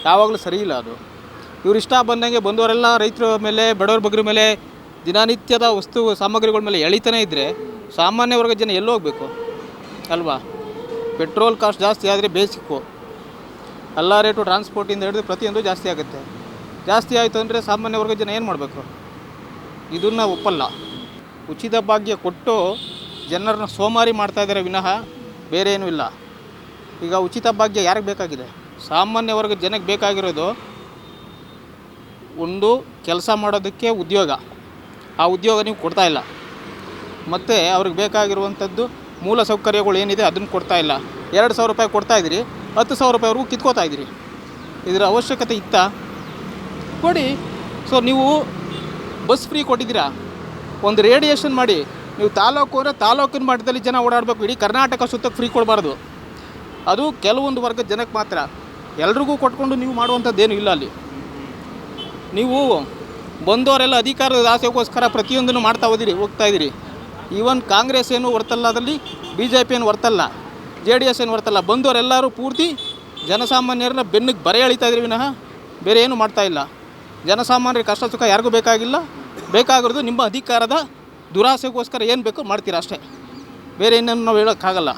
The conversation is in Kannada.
ಯಾವಾಗಲೂ ಸರಿ ಇಲ್ಲ ಅದು. ಇವ್ರು ಇಷ್ಟ ಬಂದಂಗೆ ಬಂದವರೆಲ್ಲ ರೈತರ ಮೇಲೆ, ಬಡವ್ರ ಬಗ್ರ ಮೇಲೆ, ದಿನನಿತ್ಯದ ವಸ್ತು ಸಾಮಗ್ರಿಗಳ ಮೇಲೆ ಎಳಿತಾನೆ ಇದ್ದರೆ ಸಾಮಾನ್ಯ ವರ್ಗದ ಜನ ಎಲ್ಲಿ ಹೋಗಬೇಕು ಅಲ್ವಾ? ಪೆಟ್ರೋಲ್ ಕಾಸ್ಟ್ ಜಾಸ್ತಿ ಆದರೆ ಬೇಸಿಕ್ಕು, ಎಲ್ಲ ರೇಟು ಟ್ರಾನ್ಸ್ಪೋರ್ಟಿಂದ ಹಿಡಿದು ಪ್ರತಿಯೊಂದು ಜಾಸ್ತಿ ಆಗುತ್ತೆ. ಜಾಸ್ತಿ ಆಯಿತು ಅಂದರೆ ಸಾಮಾನ್ಯ ವರ್ಗದ ಜನ ಏನು ಮಾಡಬೇಕು? ಇದನ್ನು ಒಪ್ಪಲ್ಲ. ಉಚಿತ ಭಾಗ್ಯ ಕೊಟ್ಟು ಜನರನ್ನ ಸೋಮಾರಿ ಮಾಡ್ತಾಯಿದ್ದಾರೆ ವಿನಃ ಬೇರೆ ಏನೂ ಇಲ್ಲ. ಈಗ ಉಚಿತ ಭಾಗ್ಯ ಯಾರಿಗೆ ಬೇಕಾಗಿದೆ? ಸಾಮಾನ್ಯ ವರ್ಗದ ಜನಕ್ಕೆ ಬೇಕಾಗಿರೋದು ಒಂದು ಕೆಲಸ ಮಾಡೋದಕ್ಕೆ ಉದ್ಯೋಗ. ಆ ಉದ್ಯೋಗ ನೀವು ಕೊಡ್ತಾಯಿಲ್ಲ. ಮತ್ತು ಅವ್ರಿಗೆ ಬೇಕಾಗಿರುವಂಥದ್ದು ಮೂಲ ಸೌಕರ್ಯಗಳು ಏನಿದೆ ಅದನ್ನು ಕೊಡ್ತಾಯಿಲ್ಲ. 2,000 ರೂಪಾಯಿ ಕೊಡ್ತಾಯಿದ್ದೀರಿ, 10,000 ರೂಪಾಯಿವರೆಗೂ ಕಿತ್ಕೋತಾಯಿದ್ದೀರಿ. ಇದರ ಅವಶ್ಯಕತೆ ಇತ್ತಾ? ಕೊಡಿ. ಸೊ ನೀವು ಬಸ್ ಫ್ರೀ ಕೊಟ್ಟಿದ್ದೀರಾ, ಒಂದು ರೇಡಿಯೇಷನ್ ಮಾಡಿ. ನೀವು ತಾಲೂಕು ಅಂದರೆ ತಾಲೂಕಿನ ಮಟ್ಟದಲ್ಲಿ ಜನ ಓಡಾಡಬೇಕು, ಇಡೀ ಕರ್ನಾಟಕ ಸುತ್ತಕ್ಕೆ ಫ್ರೀ ಕೊಡಬಾರ್ದು. ಅದು ಕೆಲವೊಂದು ವರ್ಗದ ಜನಕ್ಕೆ ಮಾತ್ರ. ಎಲ್ರಿಗೂ ಕೊಟ್ಕೊಂಡು ನೀವು ಮಾಡುವಂಥದ್ದೇನು ಇಲ್ಲ ಅಲ್ಲಿ. ನೀವು ಬಂದವರೆಲ್ಲ ಅಧಿಕಾರದ ಆಸೆಗೋಸ್ಕರ ಪ್ರತಿಯೊಂದನ್ನು ಮಾಡ್ತಾ ಹೋಗ್ತಾಯಿದ್ದೀರಿ. ಈವನ್ ಕಾಂಗ್ರೆಸ್ ಏನು ಹೊರ್ತಲ್ಲ, ಅದರಲ್ಲಿ BJP ಏನು ಹೊರ್ತಲ್ಲ, JDS ಏನು ಹೊರ್ತಲ್ಲ. ಬಂದವರೆಲ್ಲರೂ ಪೂರ್ತಿ ಜನಸಾಮಾನ್ಯರನ್ನ ಬೆನ್ನಿಗೆ ಬರೆ ಎಳಿತಾ ಇದ್ರಿ ವಿನಃ ಬೇರೆ ಏನು ಮಾಡ್ತಾಯಿಲ್ಲ. ಜನಸಾಮಾನ್ಯರ ಕಷ್ಟ ಸುಖ ಯಾರಿಗೂ ಬೇಕಾಗಿಲ್ಲ. ಬೇಕಾಗಿರೋದು ನಿಮ್ಮ ಅಧಿಕಾರದ ದುರಾಸೆಗೋಸ್ಕರ ಏನು ಬೇಕೋ ಮಾಡ್ತೀರಾ ಅಷ್ಟೇ. ಬೇರೆ ಏನನ್ನು ನಾವು ಹೇಳೋಕ್ಕಾಗಲ್ಲ.